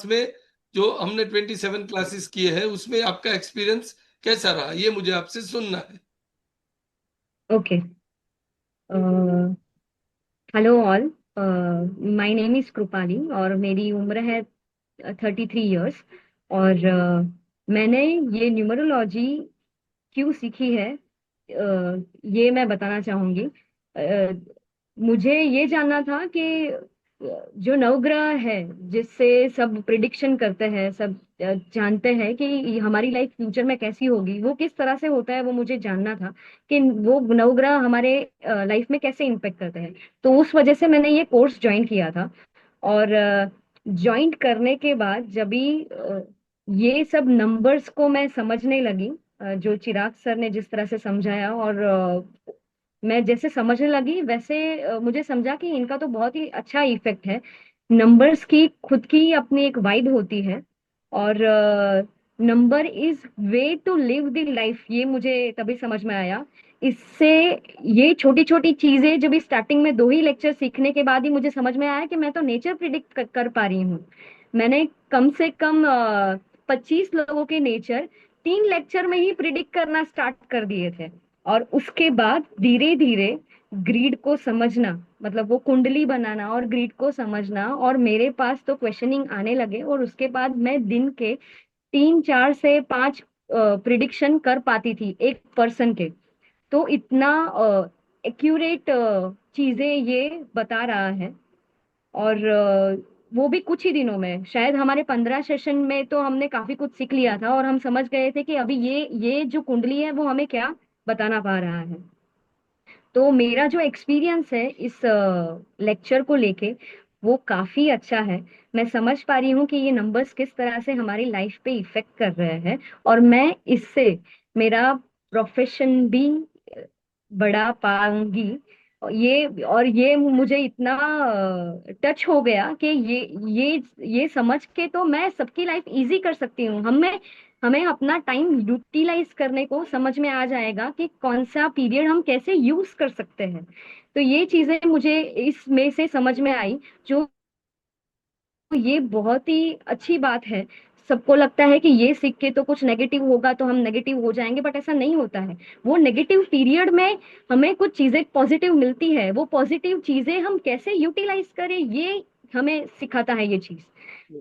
में जो हमने 27 क्लासेस किए हैं उसमें आपका एक्सपीरियंस कैसा रहा, ये मुझे आपसे सुनना है। Okay. Hello all. My name is Kripali और मेरी उम्र है 33 इयर्स। और मैंने ये न्यूमरोलॉजी क्यों सीखी है, ये मैं बताना चाहूंगी। मुझे ये जानना था कि जो नवग्रह है जिससे सब प्रिडिक्शन करते हैं, सब जानते हैं कि हमारी लाइफ फ्यूचर में कैसी होगी, वो किस तरह से होता है, वो मुझे जानना था कि वो नवग्रह हमारे लाइफ में कैसे इम्पेक्ट करते हैं। तो उस वजह से मैंने ये कोर्स ज्वाइन किया था। और ज्वाइन करने के बाद जब भी ये सब नंबर्स को मैं समझने लगी, जो चिराग सर ने जिस तरह से समझाया, और मैं जैसे समझने लगी वैसे मुझे समझा कि इनका तो बहुत ही अच्छा इफेक्ट है। नंबर्स की खुद की अपनी एक वाइब होती है, और number is way to live the life, ये मुझे तभी समझ में आया। इससे ये छोटी छोटी चीजें जब स्टार्टिंग में 2 ही लेक्चर सीखने के बाद ही मुझे समझ में आया कि मैं तो नेचर प्रिडिक्ट कर पा रही हूँ। मैंने कम से कम 25 लोगों के नेचर 3 लेक्चर में ही प्रिडिक्ट करना स्टार्ट कर दिए थे। और उसके बाद धीरे धीरे ग्रीड को समझना, मतलब वो कुंडली बनाना और ग्रीड को समझना, और मेरे पास तो क्वेश्चनिंग आने लगे, और उसके बाद मैं दिन के 3 4 से 5 प्रिडिक्शन कर पाती थी एक पर्सन के। तो इतना एक्यूरेट चीजें ये बता रहा है। और वो भी कुछ ही दिनों में, शायद हमारे 15 सेशन में तो हमने काफी कुछ सीख लिया था, और हम समझ गए थे कि अभी ये जो कुंडली है वो हमें क्या बताना पा रहा है। तो मेरा जो एक्सपीरियंस है इस लेक्चर को लेके, वो काफी अच्छा है। मैं समझ पा रही हूँ कि ये नंबर्स किस तरह से हमारी लाइफ पे इफेक्ट कर रहे हैं, और मैं इससे मेरा प्रोफेशन भी बढ़ा पाऊंगी। और ये मुझे इतना टच हो गया कि ये समझ के तो मैं सबकी लाइफ इजी कर सकती हूँ। हमें हमें अपना टाइम यूटिलाइज करने को समझ में आ जाएगा कि कौन सा पीरियड हम कैसे यूज कर सकते हैं। तो ये चीजें मुझे इसमें से समझ में आई, जो ये बहुत ही अच्छी बात है। सबको लगता है कि ये सीख के तो कुछ नेगेटिव होगा तो हम नेगेटिव हो जाएंगे, बट ऐसा नहीं होता है। वो नेगेटिव पीरियड में हमें कुछ चीजें पॉजिटिव मिलती है, वो पॉजिटिव चीजें हम कैसे यूटिलाइज करें, ये हमें सिखाता है ये चीज।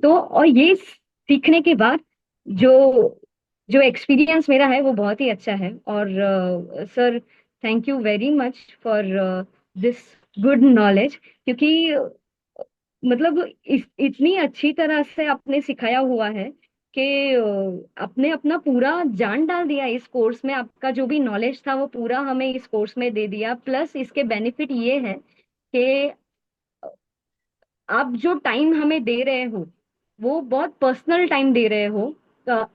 तो और ये सीखने के बाद जो जो एक्सपीरियंस मेरा है वो बहुत ही अच्छा है। और sir, thank you very much for this good knowledge, क्योंकि मतलब इतनी अच्छी तरह से आपने सिखाया हुआ है कि आपने अपना पूरा जान डाल दिया इस कोर्स में। आपका जो भी नॉलेज था वो पूरा हमें इस कोर्स में दे दिया। प्लस इसके बेनिफिट ये है कि आप जो टाइम हमें दे रहे हो वो बहुत पर्सनल टाइम दे रहे हो।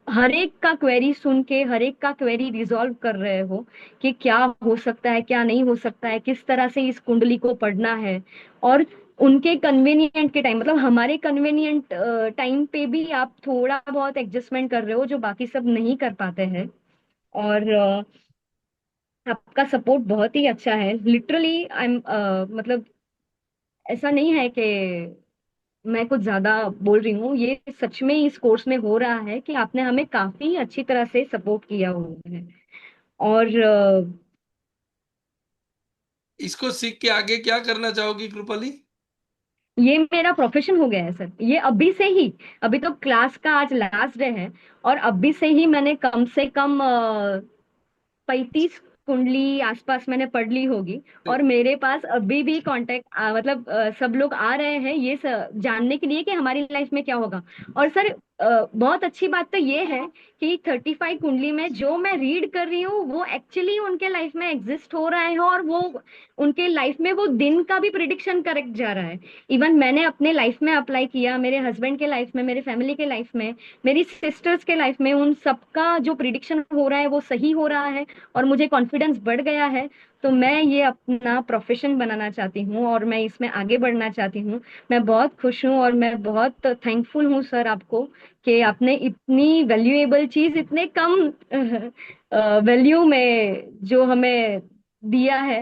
हर एक का क्वेरी सुन के हर एक का क्वेरी रिजॉल्व कर रहे हो कि क्या हो सकता है, क्या नहीं हो सकता है, किस तरह से इस कुंडली को पढ़ना है। और उनके कन्वीनियंट के टाइम, मतलब हमारे कन्वीनियंट टाइम पे भी आप थोड़ा बहुत एडजस्टमेंट कर रहे हो जो बाकी सब नहीं कर पाते हैं। और आपका सपोर्ट बहुत ही अच्छा है, लिटरली आई एम, मतलब ऐसा नहीं है कि मैं कुछ ज्यादा बोल रही हूँ, ये सच में इस कोर्स में हो रहा है कि आपने हमें काफी अच्छी तरह से सपोर्ट किया हुआ है। और इसको सीख के आगे क्या करना चाहोगी कृपाली? ये मेरा प्रोफेशन हो गया है सर, ये अभी से ही। अभी तो क्लास का आज लास्ट डे है, और अभी से ही मैंने कम से कम 35 कुंडली आसपास मैंने पढ़ ली होगी। और मेरे पास अभी भी कांटेक्ट, मतलब सब लोग आ रहे हैं ये जानने के लिए कि हमारी लाइफ में क्या होगा। और सर, बहुत अच्छी बात तो ये है कि 35 कुंडली में जो मैं रीड कर रही हूँ वो एक्चुअली उनके लाइफ में एग्जिस्ट हो रहा है, और वो उनके लाइफ में वो दिन का भी प्रिडिक्शन करेक्ट जा रहा है। इवन मैंने अपने लाइफ में अप्लाई किया, मेरे हस्बैंड के लाइफ में, मेरे फैमिली के लाइफ में, मेरी सिस्टर्स के लाइफ में, उन सबका जो प्रिडिक्शन हो रहा है वो सही हो रहा है, और मुझे कॉन्फिडेंस बढ़ गया है। तो मैं ये अपना प्रोफेशन बनाना चाहती हूँ और मैं इसमें आगे बढ़ना चाहती हूँ। मैं बहुत खुश हूँ और मैं बहुत थैंकफुल हूँ सर आपको कि आपने इतनी वैल्यूएबल चीज इतने कम वैल्यू में जो हमें दिया है।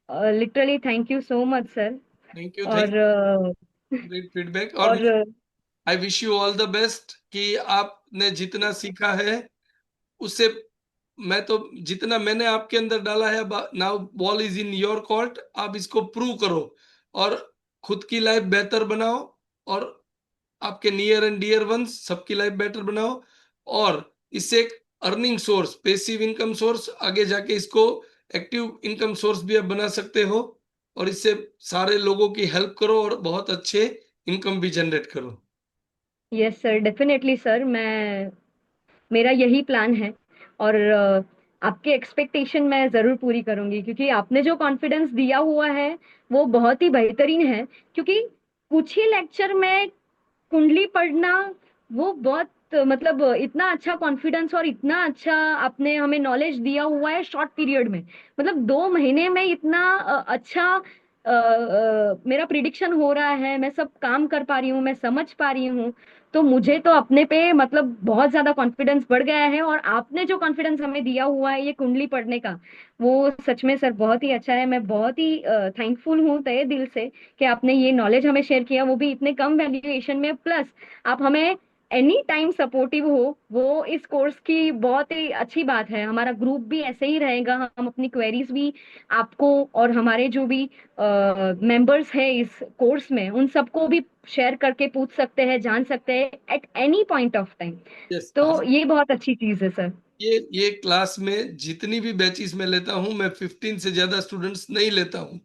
Literally thank you so much sir. Thank you, thank और ग्रेट फीडबैक। और और I wish you all the best कि आपने जितना सीखा है उससे, मैं तो जितना मैंने आपके अंदर डाला है, now ball is in your court, आप इसको प्रूव करो और खुद की लाइफ बेहतर बनाओ और आपके नियर एंड डियर वंस सबकी लाइफ बेटर बनाओ, और इससे एक earning source, passive income source, आगे जाके इसको एक्टिव इनकम सोर्स भी आप बना सकते हो, और इससे सारे लोगों की हेल्प करो और बहुत अच्छे इनकम भी जनरेट करो। यस सर, डेफिनेटली सर, मैं मेरा यही प्लान है। और आपके एक्सपेक्टेशन मैं जरूर पूरी करूंगी, क्योंकि आपने जो कॉन्फिडेंस दिया हुआ है वो बहुत ही बेहतरीन है। क्योंकि कुछ ही लेक्चर में कुंडली पढ़ना, वो बहुत मतलब इतना अच्छा कॉन्फिडेंस और इतना अच्छा आपने हमें नॉलेज दिया हुआ है शॉर्ट पीरियड में। मतलब 2 महीने में इतना अच्छा मेरा प्रिडिक्शन हो रहा है, मैं सब काम कर पा रही हूँ, मैं समझ पा रही हूँ। तो मुझे तो अपने पे मतलब बहुत ज्यादा कॉन्फिडेंस बढ़ गया है। और आपने जो कॉन्फिडेंस हमें दिया हुआ है ये कुंडली पढ़ने का, वो सच में सर बहुत ही अच्छा है। मैं बहुत ही थैंकफुल हूँ तहे दिल से कि आपने ये नॉलेज हमें शेयर किया, वो भी इतने कम वैल्यूएशन में। प्लस आप हमें एनी टाइम सपोर्टिव हो, वो इस कोर्स की बहुत ही अच्छी बात है। हमारा ग्रुप भी ऐसे ही रहेगा, हम अपनी क्वेरीज भी आपको और हमारे जो भी मेंबर्स है इस कोर्स में उन सबको भी शेयर करके पूछ सकते हैं, जान सकते हैं at any point of time. Yes, तो ये बहुत अच्छी चीज है सर। ये क्लास में जितनी भी बैचेस में लेता हूं, मैं 15 से ज्यादा स्टूडेंट्स नहीं लेता हूं।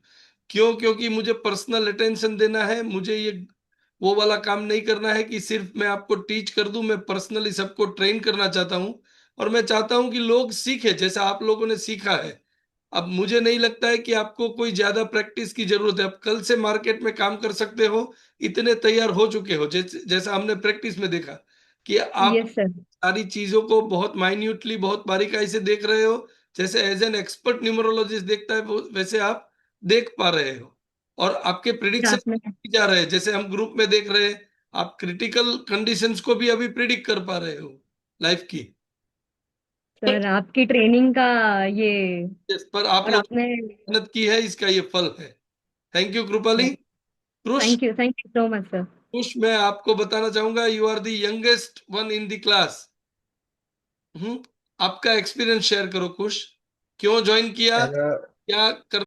क्यों? क्योंकि मुझे पर्सनल अटेंशन देना है, मुझे ये वो वाला काम नहीं करना है कि सिर्फ मैं आपको टीच कर दूं, मैं पर्सनली सबको ट्रेन करना चाहता हूं। और मैं चाहता हूं कि लोग सीखे जैसा आप लोगों ने सीखा है। अब मुझे नहीं लगता है कि आपको कोई ज्यादा प्रैक्टिस की जरूरत है, आप कल से मार्केट में काम कर सकते हो, इतने तैयार हो चुके हो, जैसा हमने प्रैक्टिस में देखा कि आप यस सर। सारी चीजों को बहुत माइन्यूटली, बहुत बारीकाई से देख रहे हो। जैसे एज एन एक्सपर्ट न्यूमरोलॉजिस्ट देखता है वैसे आप देख पा रहे हो, और आपके प्रिडिक्शन आपने जा रहे हैं, जैसे हम ग्रुप में देख रहे हैं। आप क्रिटिकल कंडीशंस को भी अभी प्रिडिक्ट कर पा रहे हो लाइफ की। सर आपकी ट्रेनिंग का ये, जिस पर आप और लोग आपने, मेहनत की है, इसका ये फल है। Thank you Kripali. Krush, thank you so much sir. Krush, मैं आपको बताना चाहूंगा, you are the youngest one in the class. Hmm, आपका एक्सपीरियंस शेयर करो कुश, क्यों ज्वाइन किया, मेरा क्या कर